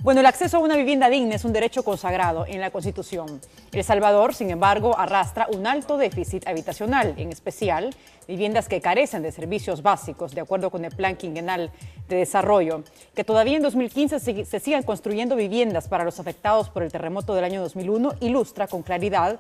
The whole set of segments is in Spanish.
Bueno, el acceso a una vivienda digna es un derecho consagrado en la Constitución. El Salvador, sin embargo, arrastra un alto déficit habitacional, en especial viviendas que carecen de servicios básicos, de acuerdo con el Plan Quinquenal de Desarrollo. Que todavía en 2015 se sigan construyendo viviendas para los afectados por el terremoto del año 2001 ilustra con claridad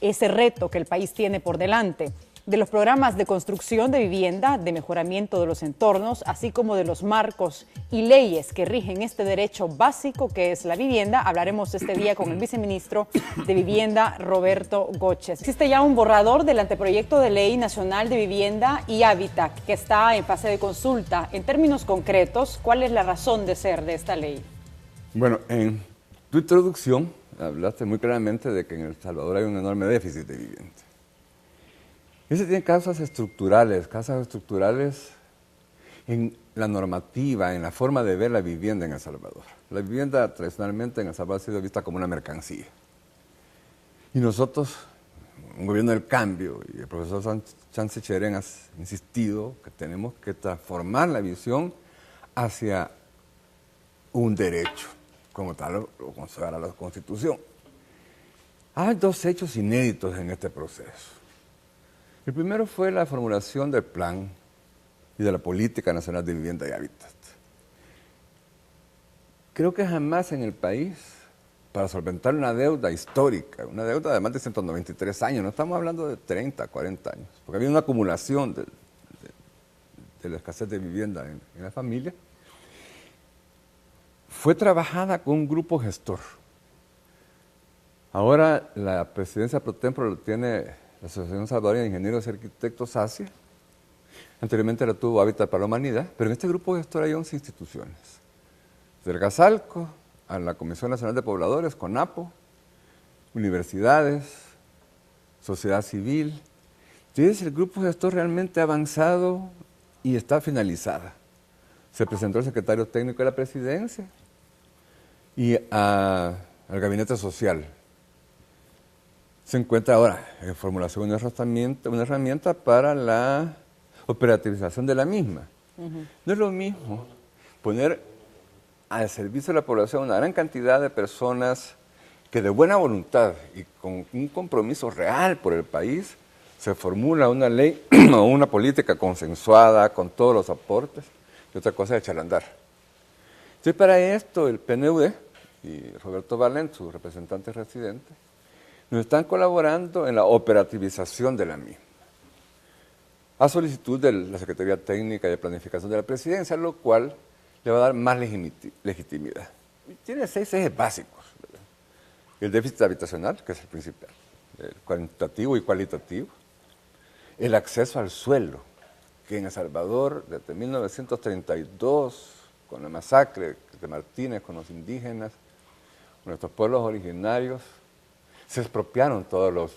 ese reto que el país tiene por delante. De los programas de construcción de vivienda, de mejoramiento de los entornos, así como de los marcos y leyes que rigen este derecho básico que es la vivienda, hablaremos este día con el viceministro de Vivienda, Roberto Goches. Existe ya un borrador del anteproyecto de Ley Nacional de Vivienda y Hábitat que está en fase de consulta. En términos concretos, ¿cuál es la razón de ser de esta ley? Bueno, en tu introducción hablaste muy claramente de que en El Salvador hay un enorme déficit de vivienda. Ese tiene causas estructurales en la normativa, en la forma de ver la vivienda en El Salvador. La vivienda tradicionalmente en El Salvador ha sido vista como una mercancía. Y nosotros, un gobierno del cambio, y el profesor Sánchez Cherén ha insistido que tenemos que transformar la visión hacia un derecho, como tal lo consagra la Constitución. Hay dos hechos inéditos en este proceso. El primero fue la formulación del plan y de la Política Nacional de Vivienda y Hábitat. Creo que jamás en el país, para solventar una deuda histórica, una deuda de más de 193 años, no estamos hablando de 30, 40 años, porque había una acumulación de la escasez de vivienda en la familia, fue trabajada con un grupo gestor. Ahora la presidencia pro tempore lo tiene la Asociación Salvadoreña de Ingenieros y Arquitectos ASIA, anteriormente la tuvo Hábitat para la Humanidad, pero en este grupo gestor hay 11 instituciones. Desde el Casalco a la Comisión Nacional de Pobladores, CONAPO, universidades, sociedad civil. Entonces el grupo gestor realmente ha avanzado y está finalizada. Se presentó el secretario técnico de la presidencia y al gabinete social. Se encuentra ahora en formulación una herramienta para la operativización de la misma. No es lo mismo poner al servicio de la población una gran cantidad de personas que de buena voluntad y con un compromiso real por el país se formula una ley o una política consensuada con todos los aportes, y otra cosa es echar a andar. Entonces para esto el PNUD y Roberto Valent, su representante residente, nos están colaborando en la operativización de la misma, a solicitud de la Secretaría Técnica de Planificación de la Presidencia, lo cual le va a dar más legitimidad. Tiene 6 ejes básicos. ¿Verdad? El déficit habitacional, que es el principal, el cuantitativo y cualitativo. El acceso al suelo, que en El Salvador, desde 1932, con la masacre de Martínez, con los indígenas, con nuestros pueblos originarios, se expropiaron todas las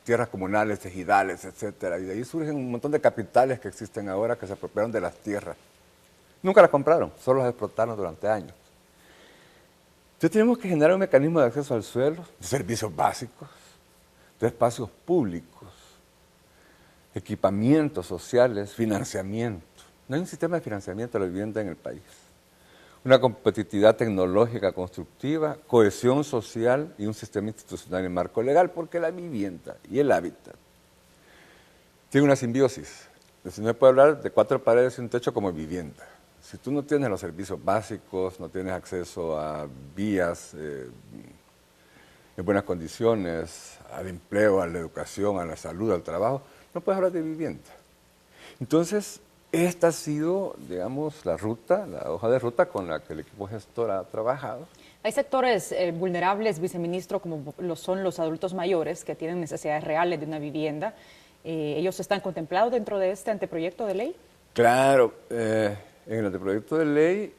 tierras comunales, ejidales, etcétera, y de ahí surgen un montón de capitales que existen ahora que se apropiaron de las tierras. Nunca las compraron, solo las explotaron durante años. Entonces tenemos que generar un mecanismo de acceso al suelo, de servicios básicos, de espacios públicos, equipamientos sociales, financiamiento. No hay un sistema de financiamiento de la vivienda en el país. Una competitividad tecnológica constructiva, cohesión social y un sistema institucional en marco legal, porque la vivienda y el hábitat tienen una simbiosis. No se puede hablar de 4 paredes y un techo como vivienda. Si tú no tienes los servicios básicos, no tienes acceso a vías en buenas condiciones, al empleo, a la educación, a la salud, al trabajo, no puedes hablar de vivienda. Entonces, esta ha sido, digamos, la hoja de ruta con la que el equipo gestor ha trabajado. Hay sectores vulnerables, viceministro, como lo son los adultos mayores, que tienen necesidades reales de una vivienda. ¿Ellos están contemplados dentro de este anteproyecto de ley? Claro, en el anteproyecto de ley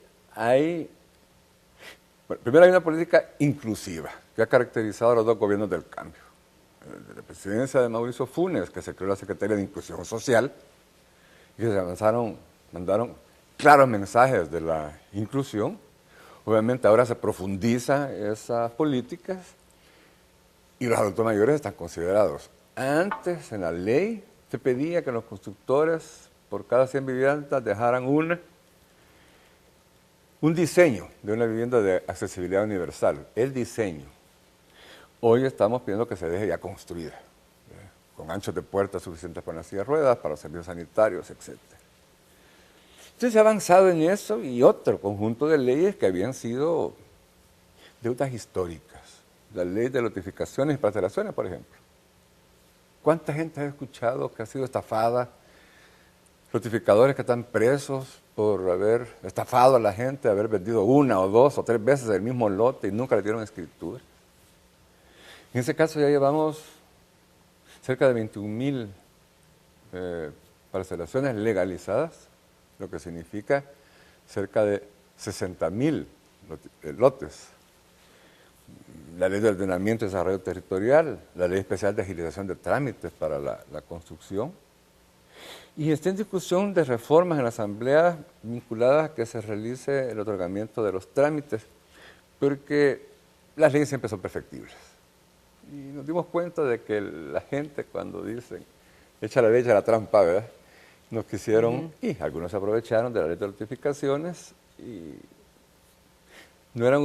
primero hay una política inclusiva que ha caracterizado a los 2 gobiernos del cambio. De la presidencia de Mauricio Funes, que se creó la Secretaría de Inclusión Social, y que mandaron claros mensajes de la inclusión. Obviamente ahora se profundiza esas políticas y los adultos mayores están considerados. Antes en la ley se pedía que los constructores por cada 100 viviendas dejaran una un diseño de una vivienda de accesibilidad universal, el diseño. Hoy estamos pidiendo que se deje ya construida, con anchos de puertas suficientes para las sillas de ruedas, para los servicios sanitarios, etc. Entonces se ha avanzado en eso y otro conjunto de leyes que habían sido deudas históricas. La ley de notificaciones y parcelaciones, por ejemplo. ¿Cuánta gente ha escuchado que ha sido estafada? Notificadores que están presos por haber estafado a la gente, haber vendido 1 o 2 o 3 veces el mismo lote y nunca le dieron escritura. En ese caso ya llevamos cerca de 21,000 parcelaciones legalizadas, lo que significa cerca de 60,000 lotes. La ley de ordenamiento y desarrollo territorial, la ley especial de agilización de trámites para la construcción. Y está en discusión de reformas en la Asamblea vinculadas a que se realice el otorgamiento de los trámites, porque las leyes siempre son perfectibles. Y nos dimos cuenta de que la gente cuando dicen, echa la ley, echa la trampa, ¿verdad? Nos quisieron, y algunos se aprovecharon de la ley de notificaciones, y no eran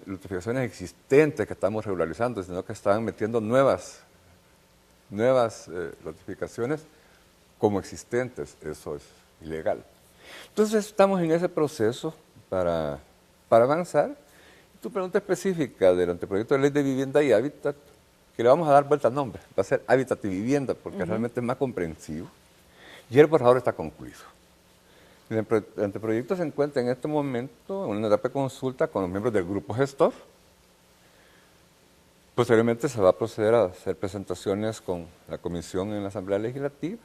notificaciones existentes que estamos regularizando, sino que estaban metiendo nuevas notificaciones como existentes. Eso es ilegal. Entonces estamos en ese proceso para avanzar. Tu pregunta específica del anteproyecto de ley de vivienda y hábitat, que le vamos a dar vuelta al nombre, va a ser hábitat y vivienda, porque realmente es más comprensivo. Y el borrador está concluido. El anteproyecto se encuentra en este momento en una etapa de consulta con los miembros del grupo gestor. Posteriormente se va a proceder a hacer presentaciones con la comisión en la Asamblea Legislativa.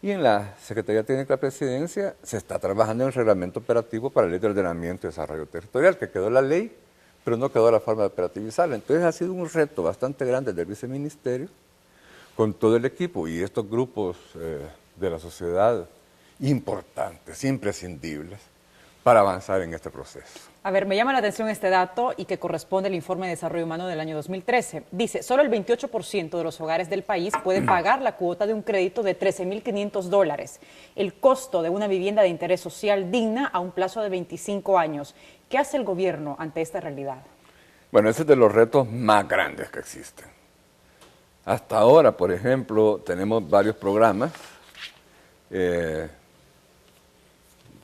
Y en la Secretaría Técnica de la Presidencia se está trabajando en el reglamento operativo para la Ley de Ordenamiento y Desarrollo Territorial, que quedó la ley, pero no quedó la forma de operativizarla. Entonces ha sido un reto bastante grande del viceministerio, con todo el equipo y estos grupos de la sociedad importantes, imprescindibles, para avanzar en este proceso. A ver, me llama la atención este dato y que corresponde al Informe de Desarrollo Humano del año 2013. Dice, solo el 28% de los hogares del país pueden pagar la cuota de un crédito de $13,500, el costo de una vivienda de interés social digna a un plazo de 25 años. ¿Qué hace el gobierno ante esta realidad? Bueno, ese es de los retos más grandes que existen. Hasta ahora, por ejemplo, tenemos varios programas,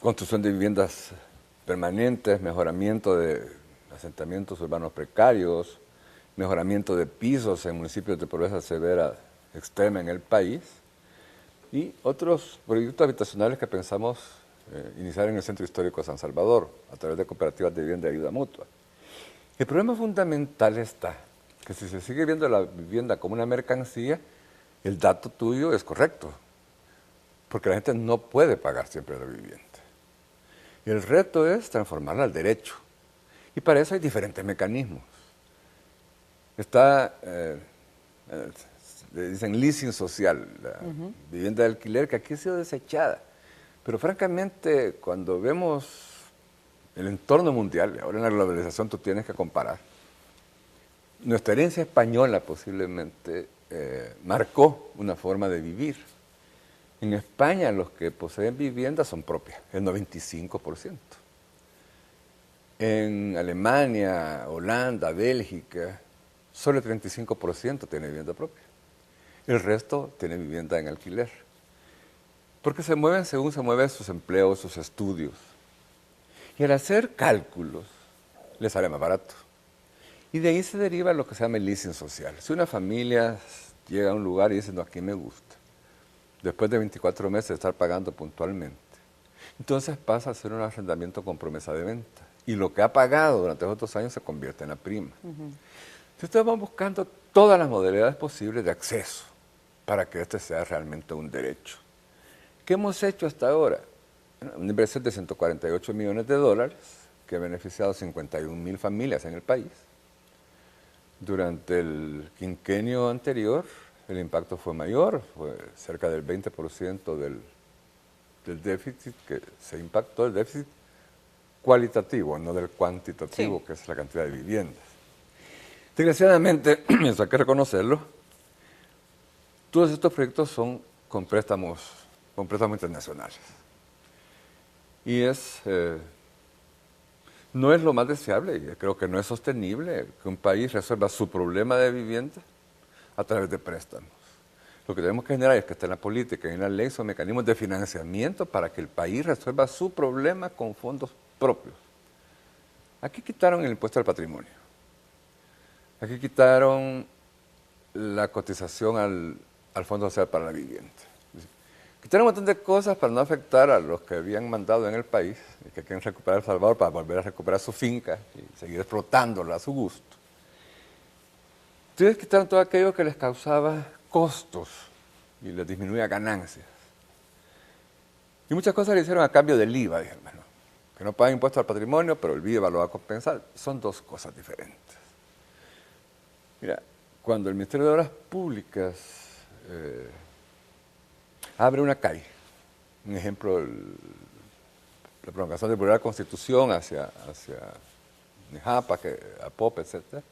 construcción de viviendas permanentes, mejoramiento de asentamientos urbanos precarios, mejoramiento de pisos en municipios de pobreza severa extrema en el país y otros proyectos habitacionales que pensamos iniciar en el Centro Histórico de San Salvador a través de cooperativas de vivienda y ayuda mutua. El problema fundamental está que si se sigue viendo la vivienda como una mercancía, el dato tuyo es correcto, porque la gente no puede pagar siempre la vivienda. Y el reto es transformarla al derecho. Y para eso hay diferentes mecanismos. Está, le dicen leasing social, la vivienda de alquiler, que aquí ha sido desechada. Pero francamente, cuando vemos el entorno mundial, ahora en la globalización tú tienes que comparar, nuestra herencia española posiblemente marcó una forma de vivir. En España los que poseen viviendas son propias, el 95%. En Alemania, Holanda, Bélgica, solo el 35% tiene vivienda propia. El resto tiene vivienda en alquiler. Porque se mueven según se mueven sus empleos, sus estudios. Y al hacer cálculos, les sale más barato. Y de ahí se deriva lo que se llama el leasing social. Si una familia llega a un lugar y dice, no, aquí me gusta, después de 24 meses de estar pagando puntualmente, entonces pasa a ser un arrendamiento con promesa de venta. Y lo que ha pagado durante los otros años se convierte en la prima. Entonces estamos buscando todas las modalidades posibles de acceso para que este sea realmente un derecho. ¿Qué hemos hecho hasta ahora? Una inversión de $148 millones que ha beneficiado a 51,000 familias en el país. Durante el quinquenio anterior, el impacto fue mayor, fue cerca del 20% del déficit que se impactó, el déficit cualitativo, no del cuantitativo, que es la cantidad de viviendas. Desgraciadamente, eso hay que reconocerlo, todos estos proyectos son con préstamos internacionales. Y es No es lo más deseable y creo que no es sostenible que un país resuelva su problema de vivienda a través de préstamos. Lo que tenemos que generar es que esté en la política y en la ley son mecanismos de financiamiento para que el país resuelva su problema con fondos propios. Aquí quitaron el impuesto al patrimonio. Aquí quitaron la cotización al Fondo Social para la Vivienda. Quitaron un montón de cosas para no afectar a los que habían mandado en el país y que quieren recuperar El Salvador para volver a recuperar su finca y seguir explotándola a su gusto. Entonces quitaron todo aquello que les causaba costos y les disminuía ganancias. Y muchas cosas le hicieron a cambio del IVA, dijeron, bueno, que no pagan impuestos al patrimonio, pero el IVA lo va a compensar. Son dos cosas diferentes. Mira, cuando el Ministerio de Obras Públicas abre una calle, un ejemplo, la prolongación del Boulevard Constitución hacia Nejapa, Apope, etc.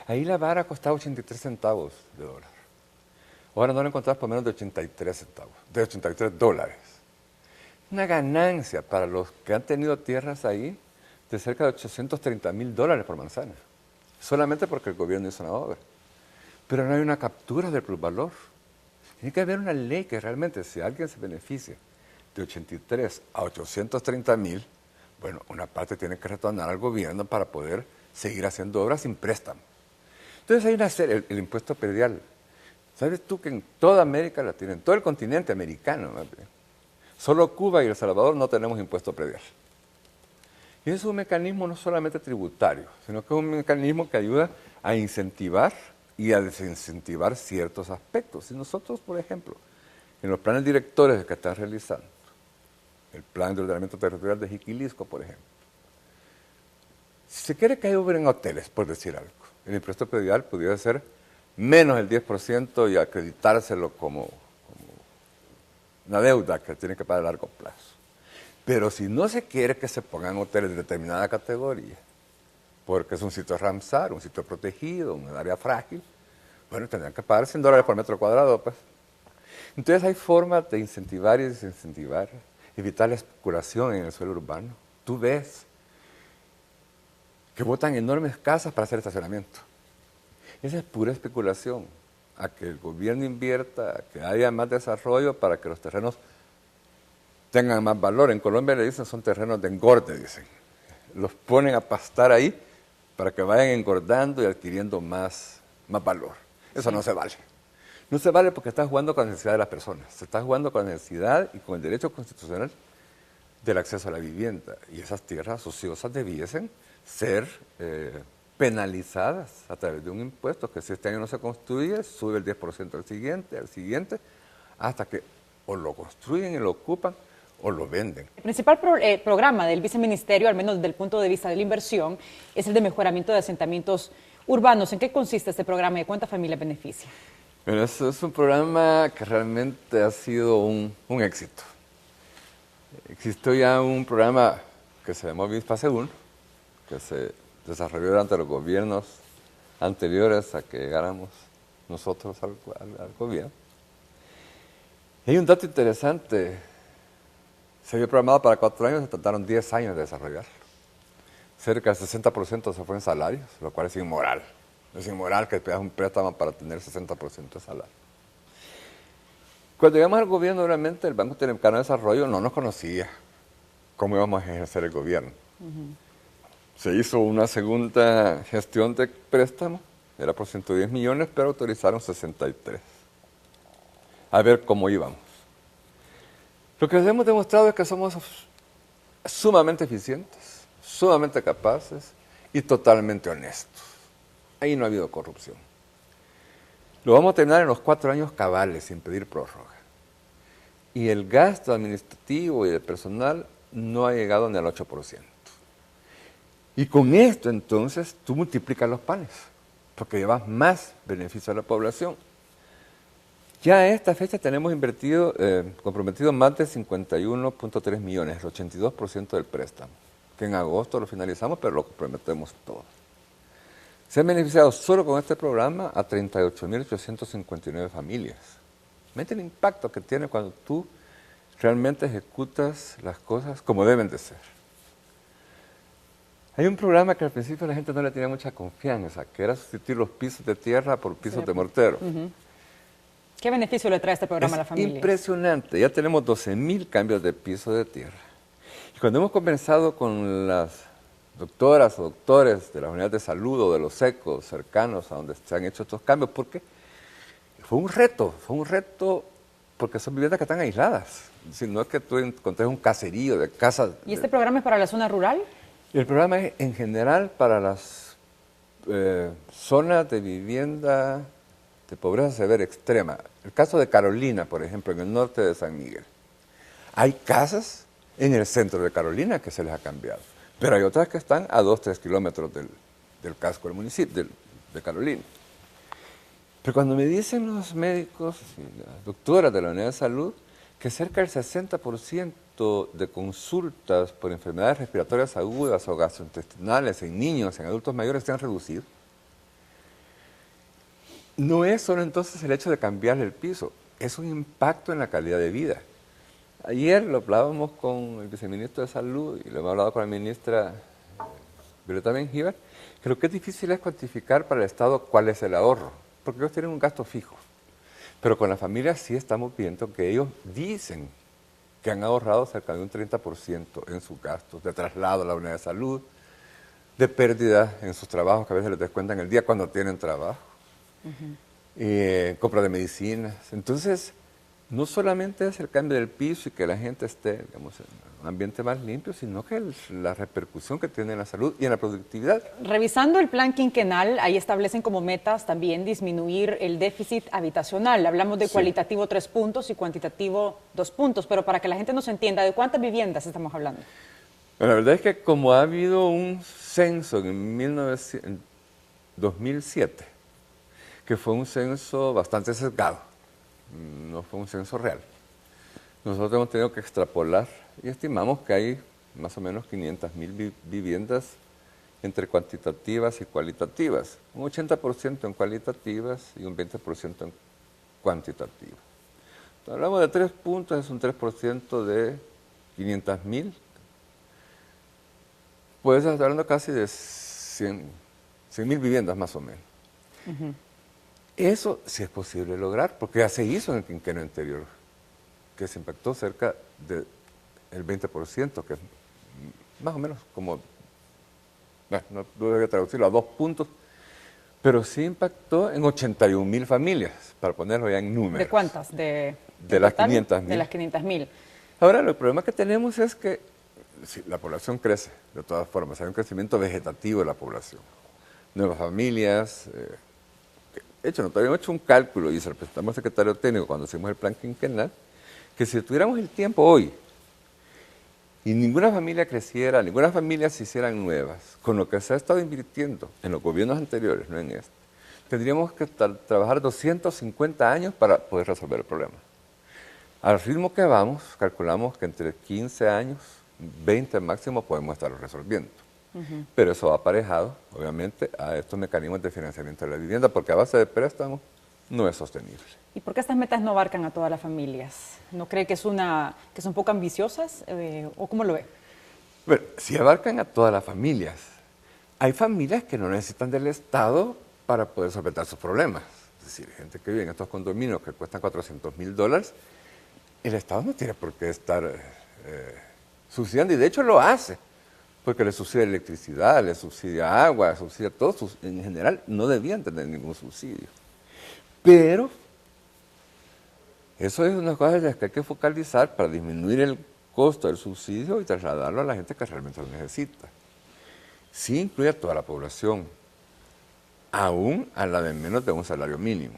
Ahí la vara costaba 83 centavos de dólar. Ahora no la encontrás por menos de 83 centavos, de 83 dólares. Una ganancia para los que han tenido tierras ahí de cerca de $830,000 por manzana, solamente porque el gobierno hizo una obra. Pero no hay una captura del plusvalor. Tiene que haber una ley que realmente, si alguien se beneficia de 83 a 830,000, bueno, una parte tiene que retornar al gobierno para poder seguir haciendo obras sin préstamo. Entonces hay una serie, el impuesto predial. ¿Sabes tú que en toda América Latina, en todo el continente americano, más bien, solo Cuba y El Salvador no tenemos impuesto predial? Y es un mecanismo no solamente tributario, sino que es un mecanismo que ayuda a incentivar y a desincentivar ciertos aspectos. Si nosotros, por ejemplo, en los planes directores que están realizando, el plan de ordenamiento territorial de Jiquilisco, por ejemplo, si se quiere que haya hoteles, por decir algo, el impuesto predial pudiera ser menos el 10% y acreditárselo como una deuda que tiene que pagar a largo plazo. Pero si no se quiere que se pongan hoteles de determinada categoría, porque es un sitio Ramsar, un sitio protegido, un área frágil, bueno, tendrían que pagar $100 por metro cuadrado, pues. Entonces hay formas de incentivar y desincentivar, evitar la especulación en el suelo urbano. Tú ves que botan enormes casas para hacer estacionamiento. Esa es pura especulación, a que el gobierno invierta, a que haya más desarrollo para que los terrenos tengan más valor. En Colombia le dicen son terrenos de engorde, dicen. Los ponen a pastar ahí para que vayan engordando y adquiriendo más valor. Eso no se vale. No se vale porque está jugando con la necesidad de las personas. Se está jugando con la necesidad y con el derecho constitucional del acceso a la vivienda. Y esas tierras ociosas debiesen ser penalizadas a través de un impuesto que si este año no se construye, sube el 10% al siguiente, hasta que o lo construyen y lo ocupan o lo venden. El principal programa del viceministerio, al menos desde el punto de vista de la inversión, es el de mejoramiento de asentamientos urbanos. ¿En qué consiste este programa y cuántas familias beneficia? Bueno, eso es un programa que realmente ha sido un éxito. Existió ya un programa que se llamó Vispa Según, que se desarrolló durante los gobiernos anteriores a que llegáramos nosotros al gobierno. Y hay un dato interesante. Se había programado para 4 años, se trataron 10 años de desarrollarlo. Cerca del 60% se fue en salarios, lo cual es inmoral. Es inmoral que pidas un préstamo para tener 60% de salario. Cuando llegamos al gobierno, obviamente, el Banco Interamericano de Desarrollo no nos conocía cómo íbamos a ejercer el gobierno. Se hizo una segunda gestión de préstamo, era por 110 millones, pero autorizaron 63. A ver cómo íbamos. Lo que les hemos demostrado es que somos sumamente eficientes, sumamente capaces y totalmente honestos. Ahí no ha habido corrupción. Lo vamos a terminar en los 4 años cabales, sin pedir prórroga. Y el gasto administrativo y de personal no ha llegado ni al 8%. Y con esto, entonces, tú multiplicas los panes, porque llevas más beneficio a la población. Ya a esta fecha tenemos comprometido más de 51.3 millones, el 82% del préstamo, que en agosto lo finalizamos, pero lo comprometemos todo. Se han beneficiado solo con este programa a 38.859 familias. Mete el impacto que tiene cuando tú realmente ejecutas las cosas como deben de ser. Hay un programa que al principio la gente no le tenía mucha confianza, que era sustituir los pisos de tierra por pisos de mortero. ¿Qué beneficio le trae este programa a la familia? Impresionante. Ya tenemos 12.000 cambios de piso de tierra. Y cuando hemos conversado con las doctoras o doctores de las unidades de salud o de los secos cercanos a donde se han hecho estos cambios, porque fue un reto porque son viviendas que están aisladas. Si no es que tú encontres un caserío de casas. ¿Y este programa es para la zona rural? El programa es en general para las zonas de vivienda de pobreza severa extrema. El caso de Carolina, por ejemplo, en el norte de San Miguel. Hay casas en el centro de Carolina que se les ha cambiado, pero hay otras que están a 2-3 kilómetros del casco del municipio, de Carolina. Pero cuando me dicen los médicos y las doctoras de la unidad de salud que cerca del 60% de consultas por enfermedades respiratorias agudas o gastrointestinales en niños, en adultos mayores, se han reducido, no es solo entonces el hecho de cambiarle el piso, es un impacto en la calidad de vida. Ayer lo hablábamos con el viceministro de Salud y lo hemos hablado con la ministra Violeta Mengíbar, que lo que es difícil es cuantificar para el Estado cuál es el ahorro, porque ellos tienen un gasto fijo. Pero con la familia sí estamos viendo que ellos dicen que han ahorrado cerca de un 30% en sus gastos de traslado a la unidad de salud, de pérdidas en sus trabajos, que a veces les descuentan el día cuando tienen trabajo, compra de medicinas. Entonces, no solamente es el cambio del piso y que la gente esté, digamos, en un ambiente más limpio, sino que la repercusión que tiene en la salud y en la productividad. Revisando el plan quinquenal, ahí establecen como metas también disminuir el déficit habitacional. Hablamos de cualitativo 3 puntos y cuantitativo 2 puntos, pero para que la gente nos entienda, ¿de cuántas viviendas estamos hablando? Bueno, la verdad es que como ha habido un censo en 2007, que fue un censo bastante sesgado, no fue un censo real. Nosotros hemos tenido que extrapolar y estimamos que hay más o menos 500.000 viviendas entre cuantitativas y cualitativas, un 80% en cualitativas y un 20% en cuantitativas. Entonces, hablamos de 3 puntos, es un 3% de 500.000, pues estamos hablando casi de 100.000 viviendas más o menos. Eso sí es posible lograr, porque ya se hizo en el quinquenio anterior, que se impactó cerca del 20%, que es más o menos como, bueno, no debería traducirlo a 2 puntos, pero sí impactó en 81.000 familias, para ponerlo ya en números. ¿De cuántas? De las 500.000. De las 500.000. Ahora, el problema que tenemos es que sí, la población crece, de todas formas, hay un crecimiento vegetativo de la población. Nuevas familias. De hecho, nosotros habíamos hecho un cálculo y se lo presentamos al secretario técnico cuando hicimos el plan quinquenal, que si tuviéramos el tiempo hoy y ninguna familia creciera, ninguna familia se hicieran nuevas, con lo que se ha estado invirtiendo en los gobiernos anteriores, no en este, tendríamos que trabajar 250 años para poder resolver el problema. Al ritmo que vamos, calculamos que entre 15 años, 20 máximo, podemos estarlo resolviendo. Pero eso va aparejado, obviamente, a estos mecanismos de financiamiento de la vivienda, porque a base de préstamos no es sostenible. ¿Y por qué estas metas no abarcan a todas las familias? ¿No cree que son poco ambiciosas o cómo lo ve? Bueno, si abarcan a todas las familias, hay familias que no necesitan del Estado para poder solventar sus problemas. Es decir, gente que vive en estos condominios que cuestan $400.000, el Estado no tiene por qué estar subsidiando, y de hecho lo hace. Porque le subsidia electricidad, le subsidia agua, subsidia todo, en general no debían tener ningún subsidio. Pero eso es una cosa en la que hay que focalizar para disminuir el costo del subsidio y trasladarlo a la gente que realmente lo necesita. Sí incluye a toda la población, aún a la de menos de un salario mínimo,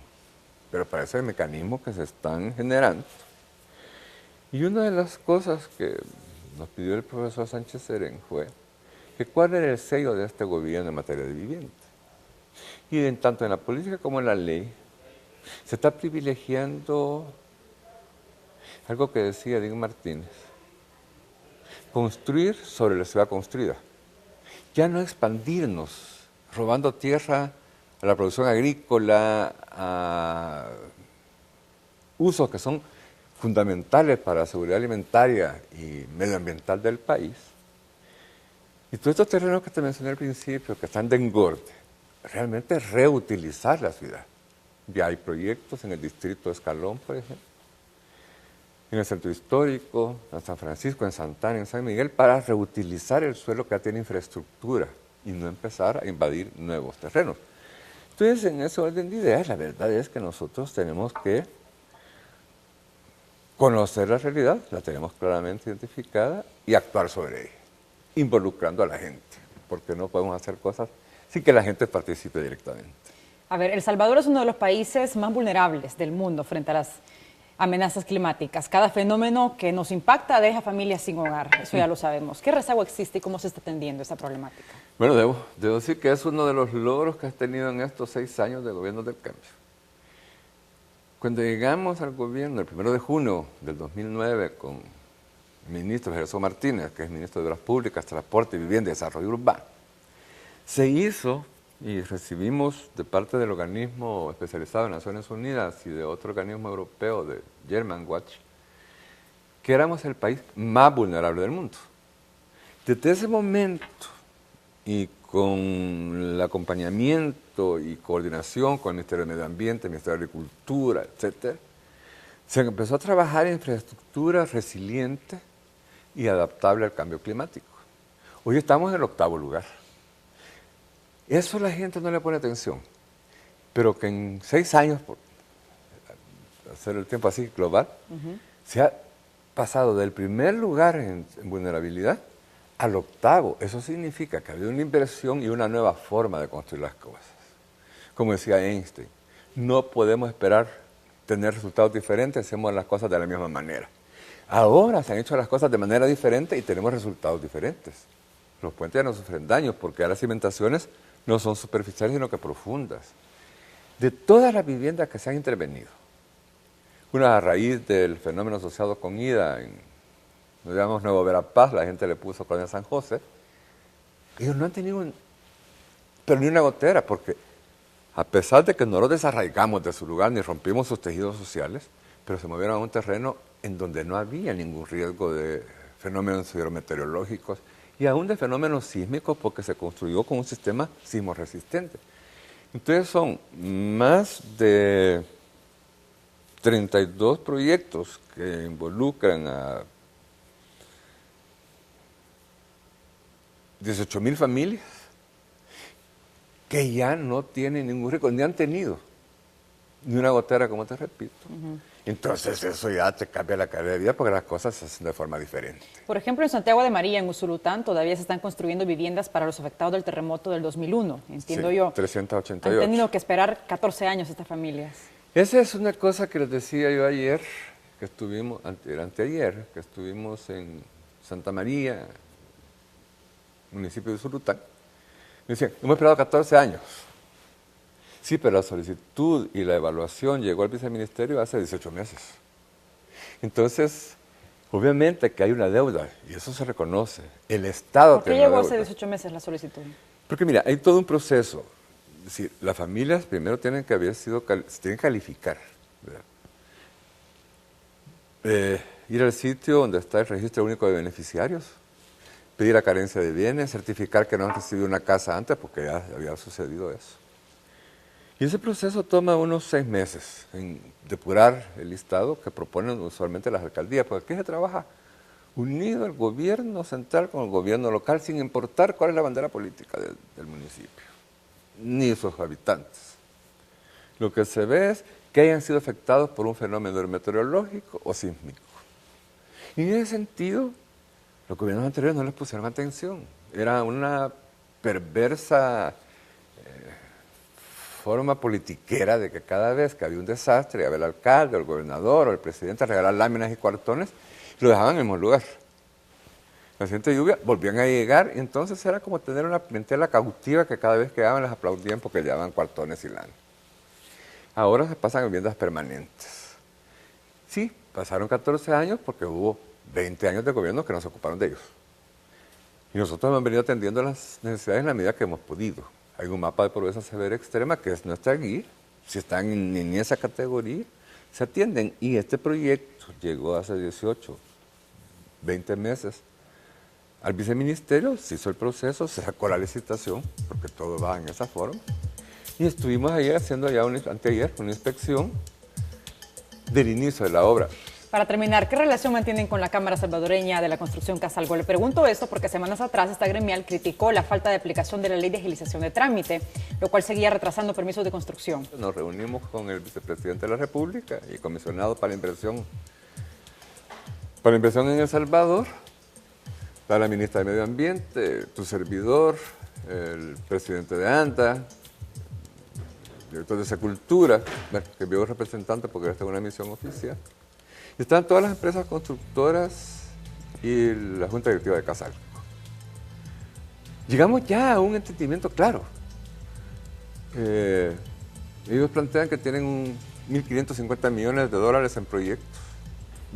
pero para eso hay mecanismos que se están generando. Y una de las cosas que nos pidió el profesor Sánchez Serén fue que cuál era el sello de este gobierno en materia de vivienda. Y tanto en la política como en la ley se está privilegiando algo que decía Edith Martínez: construir sobre la ciudad construida. Ya no expandirnos, robando tierra a la producción agrícola, a usos que son fundamentales para la seguridad alimentaria y medioambiental del país, Y todos estos terrenos que te mencioné al principio, que están de engorde, realmente es reutilizar la ciudad. Ya hay proyectos en el distrito de Escalón, por ejemplo, en el centro histórico, en San Francisco, en Santana, en San Miguel, para reutilizar el suelo que ya tiene infraestructura y no empezar a invadir nuevos terrenos. Entonces, en ese orden de ideas, la verdad es que nosotros tenemos que conocer la realidad, la tenemos claramente identificada y actuar sobre ella, involucrando a la gente, porque no podemos hacer cosas sin que la gente participe directamente. A ver, El Salvador es uno de los países más vulnerables del mundo frente a las amenazas climáticas. Cada fenómeno que nos impacta deja familias sin hogar, eso ya lo sabemos. ¿Qué rezago existe y cómo se está atendiendo esa problemática? Bueno, debo decir que es uno de los logros que has tenido en estos 6 años de gobierno del cambio. Cuando llegamos al gobierno, el 1 de junio del 2009, con el ministro Gerson Martínez, que es ministro de Obras Públicas, Transporte, Vivienda y Desarrollo Urbano, se hizo y recibimos de parte del organismo especializado en Naciones Unidas y de otro organismo europeo, de Germanwatch, que éramos el país más vulnerable del mundo. Desde ese momento, y con el acompañamiento y coordinación con el Ministerio de Medio Ambiente, el Ministerio de Agricultura, etc., se empezó a trabajar en infraestructura resiliente y adaptable al cambio climático. Hoy estamos en el 8º lugar. Eso la gente no le pone atención, pero que en 6 años, por hacer el tiempo así global, se ha pasado del primer lugar en vulnerabilidad al 8º. Eso significa que ha habido una inversión y una nueva forma de construir las cosas. Como decía Einstein, no podemos esperar tener resultados diferentes, hacemos las cosas de la misma manera. Ahora se han hecho las cosas de manera diferente y tenemos resultados diferentes. Los puentes ya no sufren daños porque ahora las cimentaciones no son superficiales sino que profundas. De todas las viviendas que se han intervenido, una a raíz del fenómeno asociado con Ida, nos llamamos Nuevo Verapaz, la gente le puso Colonia San José, ellos no han tenido pero ni una gotera, porque a pesar de que no los desarraigamos de su lugar ni rompimos sus tejidos sociales, pero se movieron a un terreno en donde no había ningún riesgo de fenómenos hidrometeorológicos y aún de fenómenos sísmicos porque se construyó con un sistema sismo resistente. Entonces son más de 32 proyectos que involucran a 18,000 familias que ya no tienen ningún riesgo, ni han tenido ni una gotera, como te repito. Entonces eso ya te cambia la calidad de vida porque las cosas se hacen de forma diferente. Por ejemplo, en Santiago de María, en Usulután, todavía se están construyendo viviendas para los afectados del terremoto del 2001, entiendo sí, yo. 388. Han tenido que esperar 14 años estas familias. Esa es una cosa que les decía yo ayer, que estuvimos, anteayer, que estuvimos en Santa María, municipio de Usulután. Me decían, hemos esperado 14 años. Sí, pero la solicitud y la evaluación llegó al viceministerio hace 18 meses. Entonces, obviamente que hay una deuda, y eso se reconoce. El Estado ¿Por qué tiene una llegó deuda. hace 18 meses la solicitud? Porque mira, hay todo un proceso. Es decir, las familias primero tienen que se tienen que calificar. Ir al sitio donde está el registro único de beneficiarios, pedir la carencia de bienes, certificar que no han recibido una casa antes, porque ya había sucedido eso. Y ese proceso toma unos 6 meses en depurar el listado que proponen usualmente las alcaldías, porque aquí se trabaja unido el gobierno central con el gobierno local, sin importar cuál es la bandera política del municipio, ni sus habitantes. Lo que se ve es que hayan sido afectados por un fenómeno meteorológico o sísmico. Y en ese sentido, los gobiernos anteriores no les pusieron atención. Era una perversa forma politiquera de que cada vez que había un desastre, había el alcalde, o el gobernador, o el presidente a regalar láminas y cuartones, lo dejaban en el mismo lugar. La siguiente lluvia volvían a llegar y entonces era como tener una clientela cautiva que cada vez que llegaban les aplaudían porque llevaban cuartones y láminas. Ahora se pasan en viviendas permanentes. Sí, pasaron 14 años porque hubo 20 años de gobierno que no se ocuparon de ellos. Y nosotros hemos venido atendiendo las necesidades en la medida que hemos podido. Hay un mapa de pobreza severa extrema que es nuestra guía. Si están en esa categoría, se atienden. Y este proyecto llegó hace 18, 20 meses al viceministerio, se hizo el proceso, se sacó la licitación, porque todo va en esa forma, y estuvimos ahí haciendo ya anteayer una inspección del inicio de la obra. Para terminar, ¿qué relación mantienen con la Cámara Salvadoreña de la Construcción Casalgo? Le pregunto esto porque semanas atrás esta gremial criticó la falta de aplicación de la ley de agilización de trámite, lo cual seguía retrasando permisos de construcción. Nos reunimos con el vicepresidente de la República y comisionado para inversión en El Salvador, la ministra de Medio Ambiente, tu servidor, el presidente de ANTA, el director de Secultura, que envió representante porque esta es una misión oficial. Y están todas las empresas constructoras y la Junta Directiva de Casalgo. Llegamos ya a un entendimiento claro. Ellos plantean que tienen 1.550 millones de dólares en proyectos.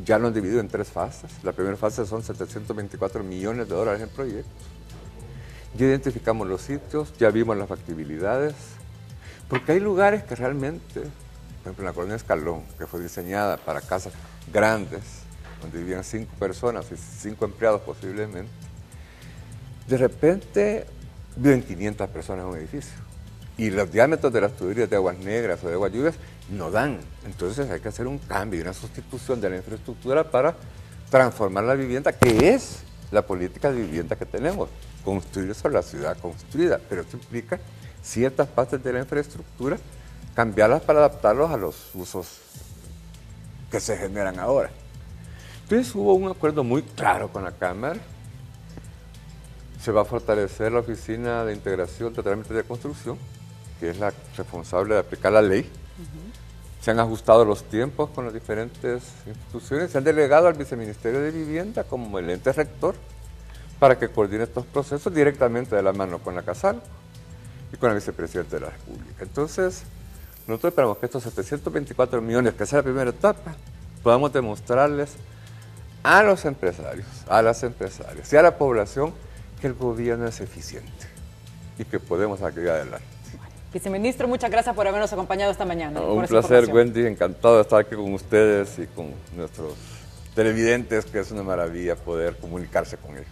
Ya lo han dividido en 3 fases. La primera fase son 724 millones de dólares en proyectos. Ya identificamos los sitios, ya vimos las factibilidades, porque hay lugares que realmente, por ejemplo en la colonia Escalón, que fue diseñada para casas grandes, donde vivían 5 personas y 5 empleados posiblemente, de repente viven 500 personas en un edificio. Y los diámetros de las tuberías de aguas negras o de aguas lluvias no dan. Entonces hay que hacer un cambio y una sustitución de la infraestructura para transformar la vivienda, que es la política de vivienda que tenemos, construir sobre la ciudad construida. Pero esto implica ciertas partes de la infraestructura, cambiarlas para adaptarlos a los usos que se generan ahora. Entonces hubo un acuerdo muy claro con la Cámara. Se va a fortalecer la Oficina de Integración de Trámites de Construcción, que es la responsable de aplicar la ley. Se han ajustado los tiempos con las diferentes instituciones, se han delegado al Viceministerio de Vivienda como el ente rector para que coordine estos procesos directamente de la mano con la Casalgo y con el Vicepresidente de la República. Entonces, nosotros esperamos que estos 724 millones, que sea la primera etapa, podamos demostrarles a los empresarios, a las empresarias y a la población que el gobierno es eficiente y que podemos salir adelante. Viceministro, muchas gracias por habernos acompañado esta mañana. Un placer, Wendy, encantado de estar aquí con ustedes y con nuestros televidentes, que es una maravilla poder comunicarse con ellos.